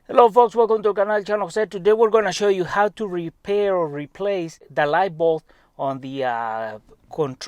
Hello folks, welcome to Canal Channel Jose. Today we're going to show you how to repair or replace the light bulb on the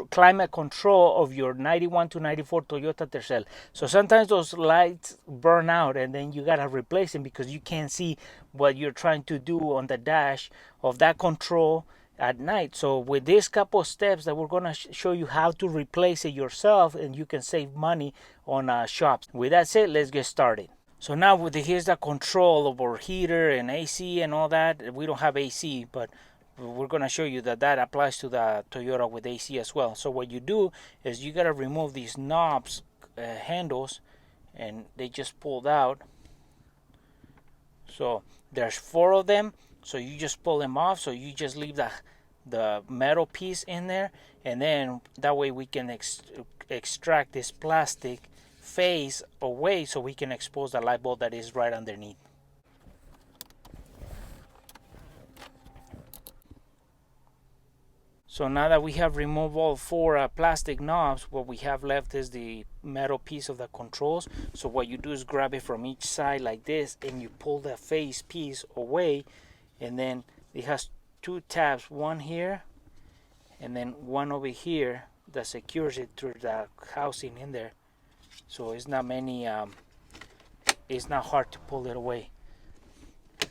climate control of your 91 to 94 Toyota Tercel. So sometimes those lights burn out and then you got to replace them because you can't see what you're trying to do on the dash of that control at night. So with this couple of steps that we're going to show you how to replace it yourself, and you can save money on shops. With that said, let's get started. So now here's the control of our heater and AC and all that. We don't have AC, but we're going to show you that that applies to the Toyota with AC as well. So what you do is you got to remove these knobs, handles, and they just pulled out. So there's 4 of them. So you just pull them off. So you just leave the metal piece in there, and then that way we can extract this plastic face away so we can expose the light bulb that is right underneath. So now that we have removed all 4 plastic knobs, what we have left is the metal piece of the controls. So what you do is grab it from each side like this, and you pull the face piece away, and then it has 2 tabs, one here and then one over here that secures it through the housing in there. So it's not it's not hard to pull it away. So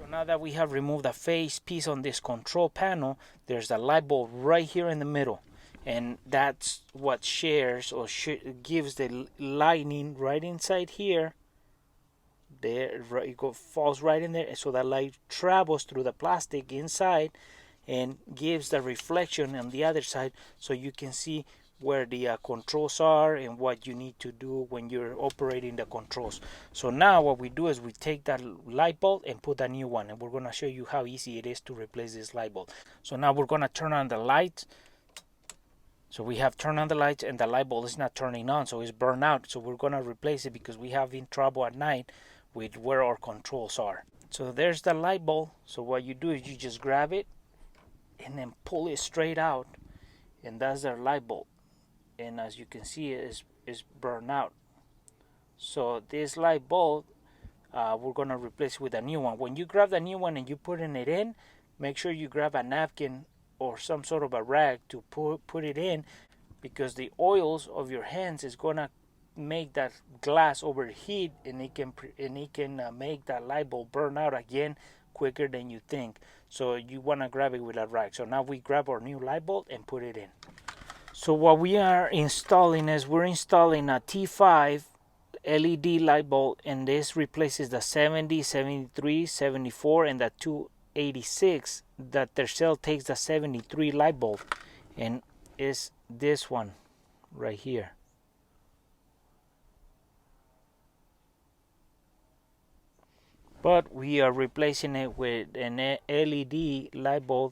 now that we have removed the face piece on this control panel, there's the light bulb right here in the middle, and that's what shares or gives the lighting right inside here. There, it falls right in there, so that light travels through the plastic inside and gives the reflection on the other side, so you can see where the controls are and what you need to do when you're operating the controls. So now what we do is we take that light bulb and put a new one, and we're going to show you how easy it is to replace this light bulb. So now we're going to turn on the light. So we have turned on the lights and the light bulb is not turning on, so it's burned out. So we're going to replace it because we have in trouble at night with where our controls are. So there's the light bulb. So what you do is you just grab it and then pull it straight out, and that's our light bulb. And as you can see, it's burned out. So this light bulb, we're going to replace with a new one. When you grab the new one and you put it in, make sure you grab a napkin or some sort of a rag to put it in, because the oils of your hands is going to make that glass overheat, and it can make that light bulb burn out again quicker than you think. So you want to grab it with a rag. So now we grab our new light bulb and put it in. So what we are installing is we're installing a T5 LED light bulb, and this replaces the 70, 73, 74 and the 286. The Tercel takes the 73 light bulb, and is this one right here. But we are replacing it with an LED light bulb,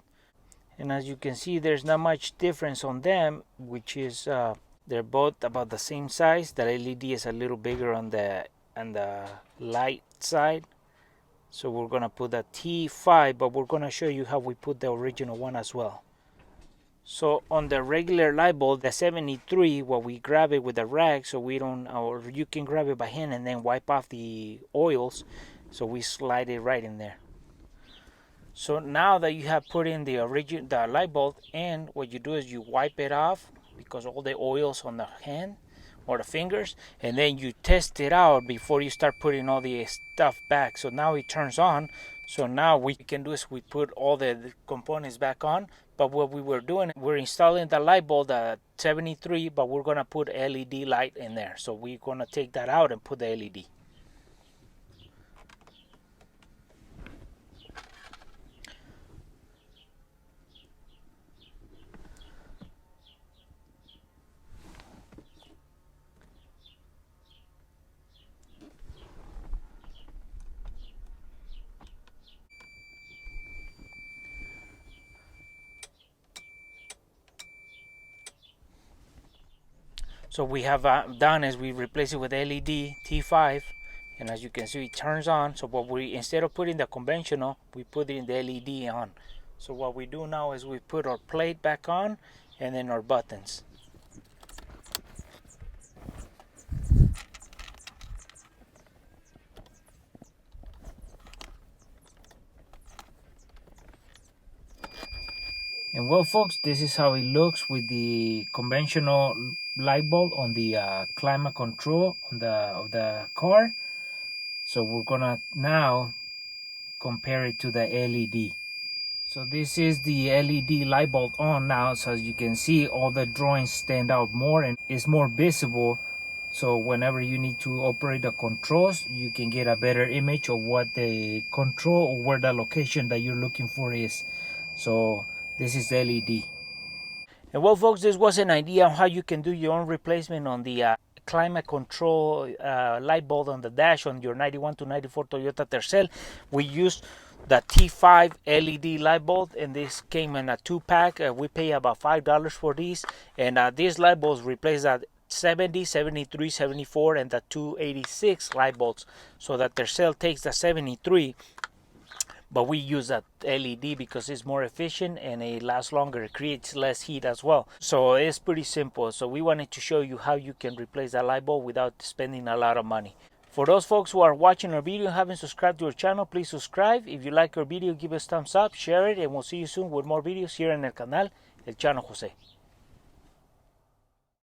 and as you can see, there's not much difference on them, which is they're both about the same size. The LED is a little bigger on the light side. So we're gonna put the T5, but we're gonna show you how we put the original one as well. So on the regular light bulb, the 73, what we grab it with a rag, so we don't, or you can grab it by hand and then wipe off the oils. So we slide it right in there. So now that you have put in the light bulb, and what you do is you wipe it off because all the oils on the hand or the fingers, and then you test it out before you start putting all the stuff back. So now it turns on. So now we can do is we put all the components back on. But what we were doing, we're installing the light bulb, the 73, but we're gonna put LED light in there. So we're gonna take that out and put the LED. So we have done is we replace it with LED T5, and as you can see, it turns on. So what we, instead of putting the conventional, we put it in the LED on. So what we do now is we put our plate back on, and then our buttons. And well, folks, this is how it looks with the conventional light bulb on the climate control on of the car. So we're gonna now compare it to the LED. So this is the LED light bulb on now. So as you can see, all the drawings stand out more and is more visible. So whenever you need to operate the controls, you can get a better image of what the control or where the location that you're looking for is. So this is LED. And well, folks, this was an idea on how you can do your own replacement on the climate control light bulb on the dash on your 91 to 94 Toyota Tercel. We used the T5 LED light bulb, and this came in a 2-pack. We pay about $5 for these, and these light bulbs replace that 70, 73, 74, and the 286 light bulbs. So that Tercel takes the 73, but we use that LED because it's more efficient and it lasts longer. It creates less heat as well. So it's pretty simple. So we wanted to show you how you can replace that light bulb without spending a lot of money. For those folks who are watching our video and haven't subscribed to our channel, please subscribe. If you like our video, give us thumbs up, share it, and we'll see you soon with more videos here en el canal El Chano Jose.